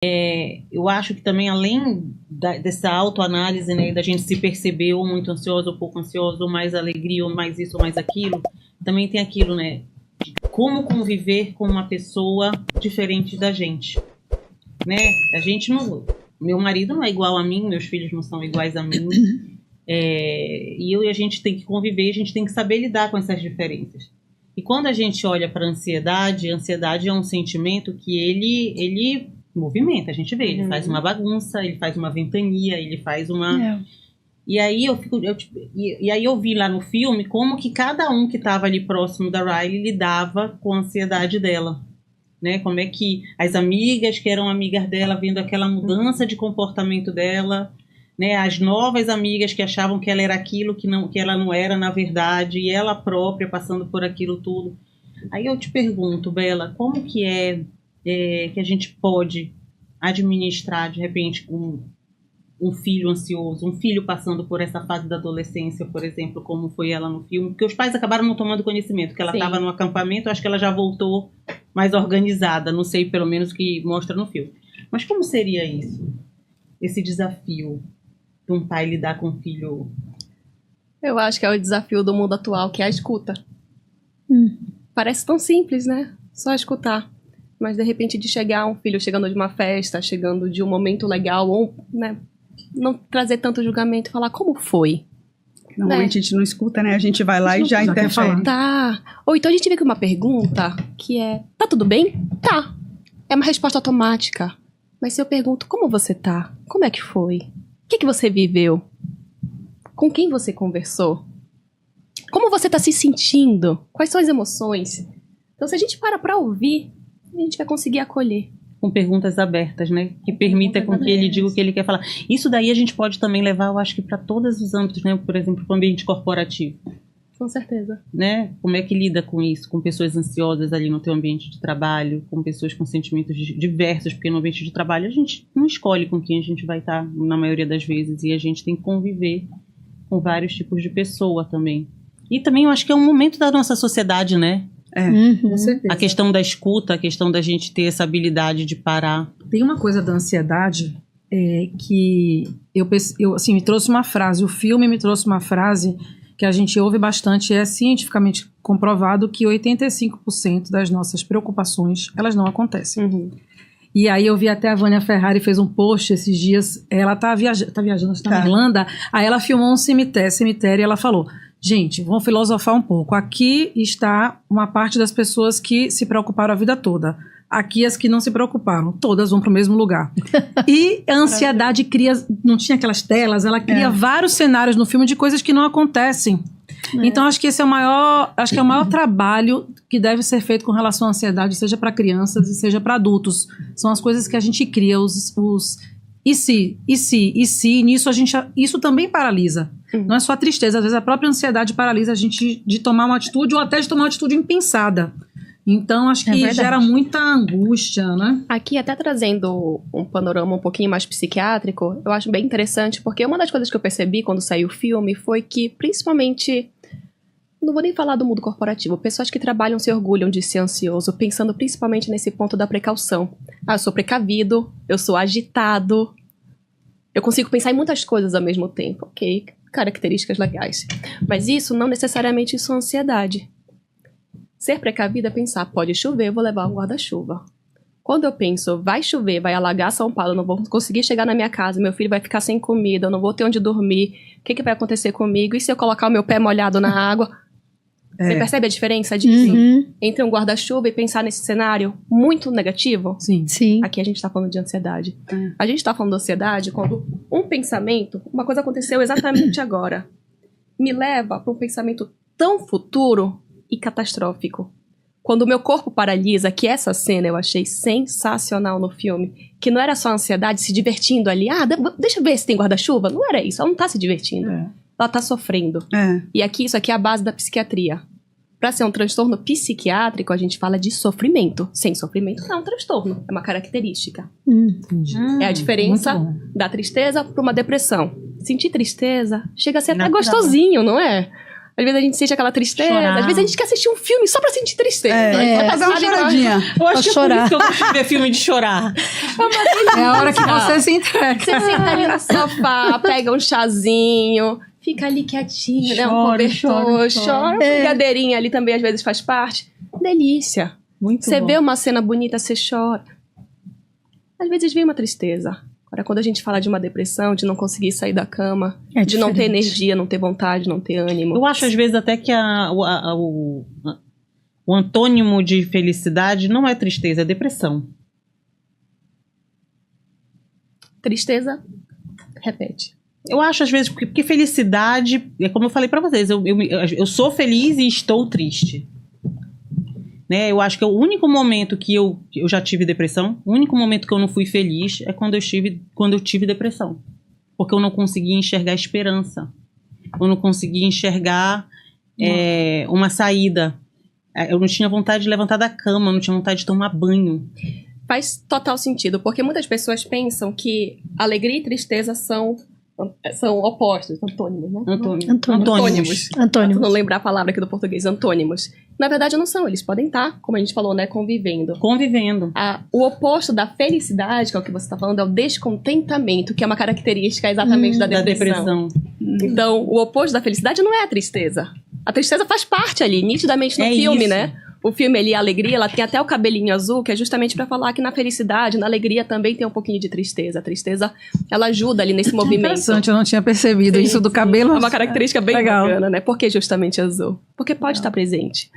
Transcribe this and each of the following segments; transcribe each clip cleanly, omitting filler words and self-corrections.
Eu acho que também, além dessa autoanálise, né, da gente se perceber ou muito ansioso, ou pouco ansioso, ou mais alegria, ou mais isso, ou mais aquilo, também tem aquilo, né, de como conviver com uma pessoa diferente da gente, né? A gente não... Meu marido não é igual a mim, meus filhos não são iguais a mim, e a gente tem que conviver, a gente tem que saber lidar com essas diferenças. E quando a gente olha para a ansiedade é um sentimento que ele movimenta, a gente vê, ele faz uma bagunça, ele faz uma ventania, ele faz uma... E aí eu vi lá no filme como que cada um que estava ali próximo da Riley lidava com a ansiedade dela, né? Como é que as amigas que eram amigas dela, vendo aquela mudança de comportamento dela, né? As novas amigas que achavam que ela era aquilo que ela não era na verdade, e ela própria passando por aquilo tudo. Aí eu te pergunto, Bela, como que que a gente pode administrar, de repente, um filho ansioso, um filho passando por essa fase da adolescência, por exemplo, como foi ela no filme, porque os pais acabaram não tomando conhecimento, que ela estava no acampamento, acho que ela já voltou mais organizada, não sei, pelo menos que mostra no filme. Mas como seria isso? Esse desafio de um pai lidar com um filho? Eu acho que é o desafio do mundo atual, que é a escuta. Parece tão simples, né? Só escutar. Mas, de repente, de chegar um filho chegando de uma festa, chegando de um momento legal, ou, né, não trazer tanto julgamento e falar como foi. Normalmente a gente não escuta, né? A gente vai lá e já interfere. Tá. Ou então a gente vê que uma pergunta que é, tá tudo bem? Tá. É uma resposta automática. Mas se eu pergunto, como você tá? Como é que foi? O que você viveu? Com quem você conversou? Como você tá se sentindo? Quais são as emoções? Então, se a gente para pra ouvir, a gente vai conseguir acolher. Com perguntas abertas, né? Que permita com que ele diga o que ele quer falar. Isso daí a gente pode também levar, eu acho que para todos os âmbitos, né? Por exemplo, para o ambiente corporativo. Com certeza. Né? Como é que lida com isso? Com pessoas ansiosas ali no teu ambiente de trabalho, com pessoas com sentimentos diversos, porque no ambiente de trabalho a gente não escolhe com quem a gente vai estar na maioria das vezes, e a gente tem que conviver com vários tipos de pessoa também. E também eu acho que é um momento da nossa sociedade, né? Com certeza. A questão da escuta, a questão da gente ter essa habilidade de parar. Tem uma coisa da ansiedade que eu assim, me trouxe uma frase, o filme me trouxe uma frase que a gente ouve bastante, é cientificamente comprovado que 85% das nossas preocupações, elas não acontecem. E aí eu vi até a Vânia Ferrari fez um post esses dias, ela tá viajando, está na Irlanda, aí ela filmou um cemitério e ela falou, gente, vamos filosofar um pouco, aqui está uma parte das pessoas que se preocuparam a vida toda, aqui as que não se preocuparam, todas vão para o mesmo lugar. E a ansiedade cria, não tinha aquelas telas, ela cria vários cenários no filme de coisas que não acontecem. Então acho que esse é o maior trabalho que deve ser feito com relação à ansiedade, seja para crianças e seja para adultos. São as coisas que a gente cria, e se, nisso isso também paralisa. Não é só a tristeza, às vezes a própria ansiedade paralisa a gente de tomar uma atitude ou até de tomar uma atitude impensada. Então, acho que gera muita angústia, né? Aqui, até trazendo um panorama um pouquinho mais psiquiátrico, eu acho bem interessante, porque uma das coisas que eu percebi quando saiu o filme foi que, principalmente, não vou nem falar do mundo corporativo, pessoas que trabalham se orgulham de ser ansioso, pensando principalmente nesse ponto da precaução. Eu sou precavido, eu sou agitado, eu consigo pensar em muitas coisas ao mesmo tempo. Ok, características legais. Mas isso não necessariamente isso é ansiedade. Ser precavido é pensar, pode chover, eu vou levar um guarda-chuva. Quando eu penso, vai chover, vai alagar São Paulo, eu não vou conseguir chegar na minha casa, meu filho vai ficar sem comida, eu não vou ter onde dormir, o que vai acontecer comigo? E se eu colocar o meu pé molhado na água? Você percebe a diferença disso? Entre um guarda-chuva e pensar nesse cenário muito negativo? Sim. Aqui a gente tá falando de ansiedade. A gente tá falando de ansiedade quando um pensamento, uma coisa aconteceu exatamente agora, me leva para um pensamento tão futuro e catastrófico. Quando o meu corpo paralisa, que essa cena eu achei sensacional no filme, que não era só a ansiedade se divertindo ali, deixa eu ver se tem guarda-chuva, não era isso, ela não tá se divertindo, ela tá sofrendo. E aqui, isso aqui é a base da psiquiatria. Para ser um transtorno psiquiátrico, a gente fala de sofrimento. Sem sofrimento não é um transtorno, é uma característica. É a diferença da tristeza para uma depressão. Sentir tristeza chega a ser até gostosinho, não é? Às vezes a gente sente aquela tristeza, Chorar. às vezes a gente quer assistir um filme só pra sentir tristeza. Pra dar uma choradinha. Eu acho que é por chorar. isso que eu gosto de ver filme de chorar. É a hora que você se entrega. Você senta ali no sofá, pega um chazinho, fica ali quietinho, né? Um cobertor, chora. Uma brigadeirinha ali também às vezes faz parte. Delícia. Muito Você bom. vê uma cena bonita, você chora. Às vezes vem uma tristeza. Agora, quando a gente fala de uma depressão, de não conseguir sair da cama, É de não ter diferente. energia, não ter vontade, não ter ânimo. Eu acho, às vezes, até que o antônimo de felicidade não é tristeza, é depressão. Tristeza, repete. Eu acho, às vezes, porque felicidade, é como eu falei pra vocês, eu sou feliz e estou triste. Né? Eu acho que o único momento que eu já tive depressão, o único momento que eu não fui feliz é quando eu tive depressão. Porque eu não conseguia enxergar esperança. Eu não conseguia enxergar uma saída. Eu não tinha vontade de levantar da cama, eu não tinha vontade de tomar banho. Faz total sentido, porque muitas pessoas pensam que alegria e tristeza são opostos, antônimos, né? Antônimos. Antônimo. Não lembrar a palavra aqui do português, antônimos. Na verdade, não são. Eles podem estar, como a gente falou, né, convivendo. Convivendo. O oposto da felicidade, que é o que você está falando, é o descontentamento, que é uma característica exatamente da Da depressão. depressão. Então, o oposto da felicidade não é a tristeza. A tristeza faz parte ali, nitidamente no É filme, isso. né? O filme ali, a alegria, ela tem até o cabelinho azul, que é justamente pra falar que na felicidade, na alegria também tem um pouquinho de tristeza. A tristeza, ela ajuda ali nesse movimento. Interessante, eu não tinha percebido Sim, isso do sim. cabelo. É uma característica bem Legal. bacana, né? Por que justamente azul? Porque pode estar presente.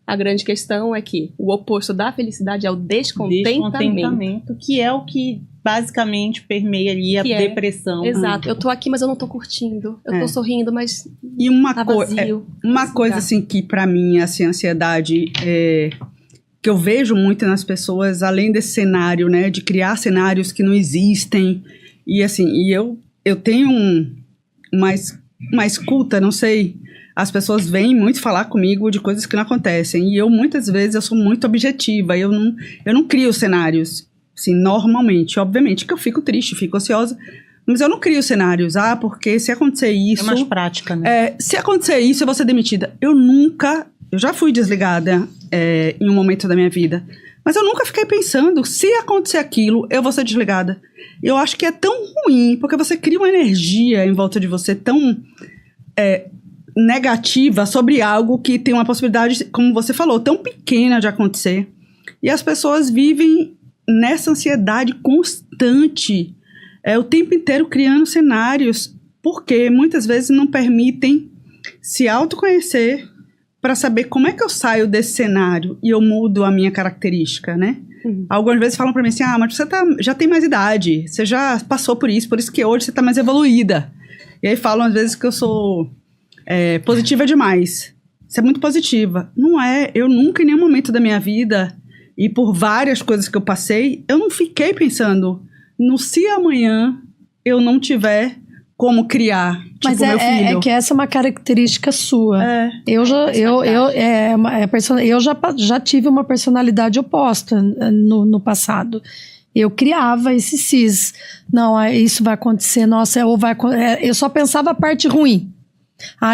A grande questão é que o oposto da felicidade é o descontentamento. Que é o que basicamente permeia ali a Que é. depressão. Exato. Eu tô aqui, mas eu não tô curtindo. Eu tô sorrindo, mas E uma, tá coisa vazio. uma coisa assim que pra mim, assim, a ansiedade que eu vejo muito nas pessoas, além desse cenário, né, de criar cenários que não existem, e assim, eu tenho uma escuta, não sei, as pessoas vêm muito falar comigo de coisas que não acontecem, e eu muitas vezes eu sou muito objetiva, eu não crio cenários, assim, normalmente, obviamente que eu fico triste, fico ansiosa, mas eu não crio cenários, porque se acontecer isso... É mais prática, né? se acontecer isso, eu vou ser demitida. Eu já fui desligada em um momento da minha vida, mas eu nunca fiquei pensando, se acontecer aquilo, eu vou ser desligada. Eu acho que é tão ruim, porque você cria uma energia em volta de você tão negativa sobre algo que tem uma possibilidade, como você falou, tão pequena de acontecer. E as pessoas vivem nessa ansiedade constante, o tempo inteiro criando cenários, porque muitas vezes não permitem se autoconhecer para saber como é que eu saio desse cenário e eu mudo a minha característica, né? Algumas vezes falam para mim assim, mas você já tem mais idade, você já passou por isso que hoje você tá mais evoluída. E aí falam às vezes que eu sou positiva demais. Você é muito positiva. Não é, eu nunca em nenhum momento da minha vida, e por várias coisas que eu passei, eu não fiquei pensando no se amanhã eu não tiver como criar, Mas meu filho. é que essa é uma característica sua. Eu já tive uma personalidade oposta no passado. Eu criava esse cis. Não, isso vai acontecer, nossa, eu só pensava a parte ruim.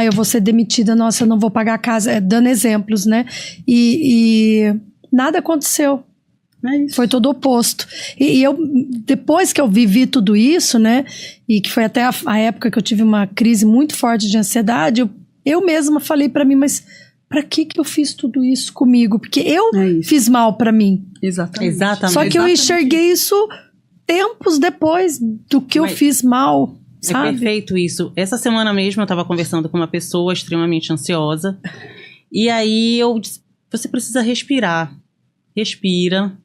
Eu vou ser demitida, nossa, eu não vou pagar a casa, dando exemplos, né? E nada aconteceu. Foi todo o oposto. E eu, depois que eu vivi tudo isso, né? E que foi até a época que eu tive uma crise muito forte de ansiedade, eu mesma falei pra mim, mas pra que eu fiz tudo isso comigo? Porque eu fiz mal pra mim. Exatamente. Só que eu enxerguei isso tempos depois do que eu fiz mal, sabe? É perfeito isso. Essa semana mesmo eu tava conversando com uma pessoa extremamente ansiosa. E aí eu disse, você precisa respirar. Respira.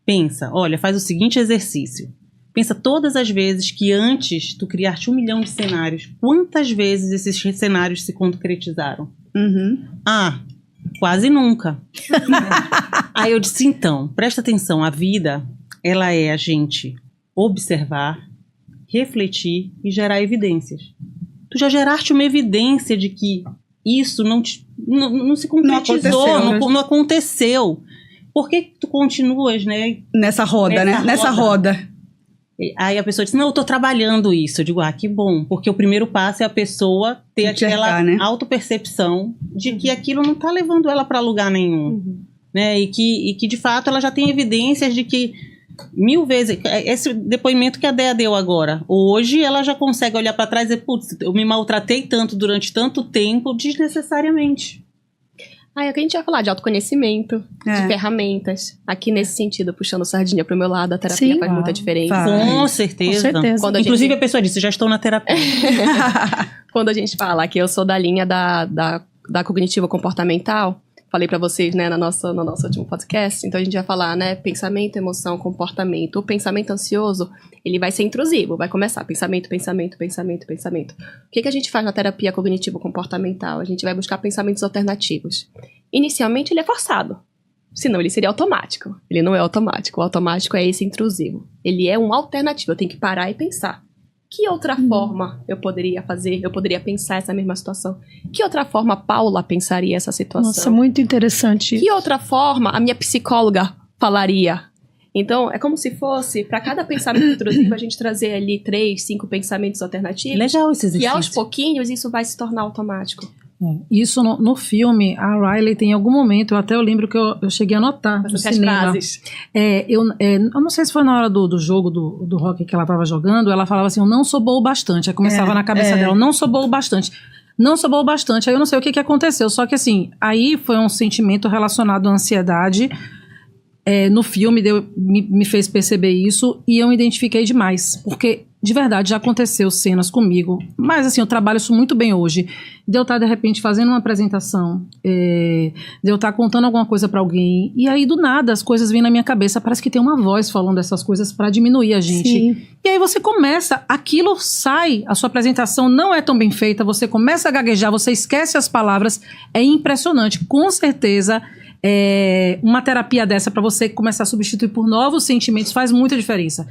Pensa, olha, faz o seguinte exercício. Pensa todas as vezes que antes tu criaste 1 milhão de cenários, quantas vezes esses cenários se concretizaram? Quase nunca. Aí eu disse, então, presta atenção, a vida, ela é a gente observar, refletir e gerar evidências. Tu já geraste uma evidência de que isso não se concretizou, não aconteceu. Por que tu continuas, né? Nessa roda, né? Nessa roda. Aí a pessoa diz, não, eu tô trabalhando isso. Eu digo, que bom, porque o primeiro passo é a pessoa ter aquela autopercepção de que aquilo não tá levando ela para lugar nenhum, né? E que de fato ela já tem evidências de que 1000 vezes, esse depoimento que a Dea deu agora, hoje ela já consegue olhar para trás e dizer, putz, eu me maltratei tanto durante tanto tempo, desnecessariamente. Aí aqui a gente vai falar de autoconhecimento, de ferramentas. Aqui nesse sentido, puxando sardinha pro meu lado, a terapia faz muita diferença. Com certeza. Inclusive a pessoa disse, já estou na terapia. Quando a gente fala que eu sou da linha da cognitivo comportamental, falei pra vocês, né, no nosso último podcast, então a gente vai falar, né, pensamento, emoção, comportamento. O pensamento ansioso, ele vai ser intrusivo, vai começar pensamento. O que a gente faz na terapia cognitivo-comportamental? A gente vai buscar pensamentos alternativos. Inicialmente ele é forçado, senão ele seria automático. Ele não é automático, o automático é esse intrusivo. Ele é um alternativo, eu tenho que parar e pensar. Que outra forma eu poderia fazer? Eu poderia pensar essa mesma situação. Que outra forma a Paula pensaria essa situação? Nossa, muito interessante. Que outra forma a minha psicóloga falaria? Então, é como se fosse, para cada pensamento intrusivo, a gente trazer ali 3, 5 pensamentos alternativos. Legal esse exercício. E aos pouquinhos isso vai se tornar automático. Isso no filme, a Riley tem algum momento, eu lembro que eu cheguei a notar no cinema. Frases. Eu não sei se foi na hora do jogo do hockey que ela estava jogando, ela falava assim, eu não sou boa o bastante. Aí começava na cabeça dela, não sou boa o bastante. Não sou boa o bastante. Aí eu não sei o que aconteceu, só que assim, aí foi um sentimento relacionado à ansiedade. No filme me fez perceber isso e eu me identifiquei demais, porque de verdade já aconteceu cenas comigo, mas assim, eu trabalho isso muito bem hoje, de eu estar de repente fazendo uma apresentação, de eu estar contando alguma coisa pra alguém, e aí do nada as coisas vêm na minha cabeça, parece que tem uma voz falando essas coisas pra diminuir a gente. Sim. E aí você começa, aquilo sai, a sua apresentação não é tão bem feita, você começa a gaguejar, você esquece as palavras, é impressionante, com certeza. Uma terapia dessa para você começar a substituir por novos sentimentos faz muita diferença.